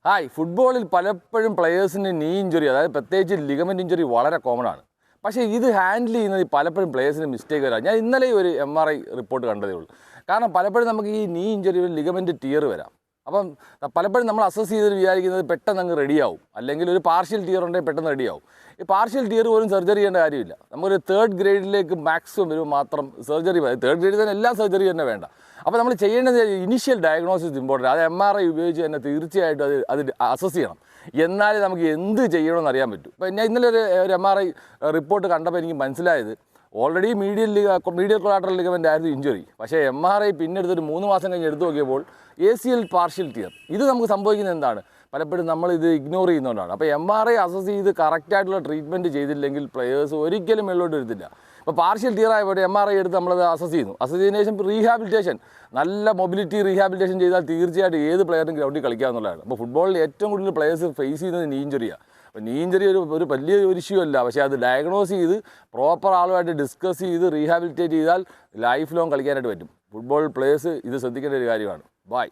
Hi, ഫുട്ബോളിൽ പലപ്പോഴും പ്ലെയേഴ്സിന് നീ ഇഞ്ചുറി, അതായത് പ്രത്യേകിച്ച് ലിഗമെൻറ്റ് ഇഞ്ചുറി വളരെ കോമൺ ആണ്. പക്ഷേ ഇത് ഹാൻഡിൽ ചെയ്യുന്നത് പലപ്പോഴും പ്ലെയേഴ്സിന് മിസ്റ്റേക്ക് വരാം. ഞാൻ ഇന്നലെ ഒരു MRI റിപ്പോർട്ട് കണ്ടതേ ഉള്ളൂ. കാരണം പലപ്പോഴും നമുക്ക് ഈ നീ ഇഞ്ചുറി ലിഗമെൻറ്റ് ടിയർ വരാം. അപ്പം പലപ്പോഴും നമ്മൾ അസസ് ചെയ്തിട്ട് വിചാരിക്കുന്നത് പെട്ടെന്ന് അങ്ങ് റെഡിയാവും, അല്ലെങ്കിൽ ഒരു പാർഷ്യൽ ടിയർ ഉണ്ടെങ്കിൽ പെട്ടെന്ന് റെഡിയാവും. ഈ പാർഷ്യൽ ടിയർ പോലും സർജറി ചെയ്യേണ്ട കാര്യമില്ല. നമുക്കൊരു 3rd ഗ്രേഡിലേക്ക് മാക്സിമം വരുമ്പോൾ മാത്രം സർജറി. 3rd ഗ്രേഡിൽ തന്നെ എല്ലാ സർജറി തന്നെ വേണ്ട. അപ്പോൾ നമ്മൾ ചെയ്യേണ്ടത് ഇനിഷ്യൽ ഡയഗ്നോസിസ് ഇമ്പോർട്ടൻറ്റ്. അത് MRI ഉപയോഗിച്ച് തന്നെ തീർച്ചയായിട്ടും അത് അസസ് ചെയ്യണം. എന്നാലേ നമുക്ക് എന്ത് ചെയ്യണമെന്ന് അറിയാൻ പറ്റും. ഇപ്പോൾ ഞാൻ ഇന്നലെ ഒരു MRI റിപ്പോർട്ട് കണ്ടപ്പോൾ എനിക്ക് മനസ്സിലായത് ഓൾറെഡി മീഡിയൽ കൊളാറ്ററൽ ലിഗമെൻ്റ് ആയിരുന്നു ഇഞ്ചുറി. പക്ഷേ MRI പിന്നെ എടുത്തൊരു 3 മാസം കഴിഞ്ഞ് എടുത്തു നോക്കിയപ്പോൾ ACL പാർഷ്യൽ ടിയർ. ഇത് നമുക്ക് സംഭവിക്കുന്നത് എന്താണ്? പലപ്പോഴും നമ്മളിത് ഇഗ്നോർ ചെയ്യുന്നതുകൊണ്ടാണ്. അപ്പോൾ MRI അസസ് ചെയ്ത് കറക്റ്റായിട്ടുള്ള ട്രീറ്റ്മെൻറ്റ് ചെയ്തില്ലെങ്കിൽ പ്ലെയേഴ്സ് ഒരിക്കലും മുകളിലോട്ട് വരുത്തില്ല. ഇപ്പോൾ പാർഷ്യൽ ടിയർ ആയപ്പോൾ MRI എടുത്ത് നമ്മളത് അസസ് ചെയ്യുന്നു. അസസ് ചെയ്തതിനു ശേഷം റീഹാബിലിറ്റേഷൻ, നല്ല മൊബിലിറ്റി റീഹാബിലിറ്റേഷൻ ചെയ്താൽ തീർച്ചയായിട്ടും ഏത് പ്ലെയറിനും ഗ്രൗണ്ടിൽ കളിക്കാമെന്നുള്ളതാണ്. അപ്പോൾ ഫുട്ബോളിൽ ഏറ്റവും കൂടുതൽ പ്ലെയേഴ്സ് ഫേസ് ചെയ്യുന്നത് നീ ഇഞ്ചുറിയാണ്. അപ്പോൾ നീ ഇഞ്ചുറി ഒരു വലിയ ഇഷ്യൂ അല്ല. പക്ഷേ അത് ഡയഗ്നോസ് ചെയ്ത് പ്രോപ്പർ ആളുമായിട്ട് ഡിസ്കസ് ചെയ്ത് റീഹാബിലിറ്റേറ്റ് ചെയ്താൽ ലൈഫ് ലോങ് കളിക്കാനായിട്ട് പറ്റും. ഫുട്ബോൾ പ്ലേയേഴ്സ് ഇത് ശ്രദ്ധിക്കേണ്ട ഒരു കാര്യമാണ്. ബൈ.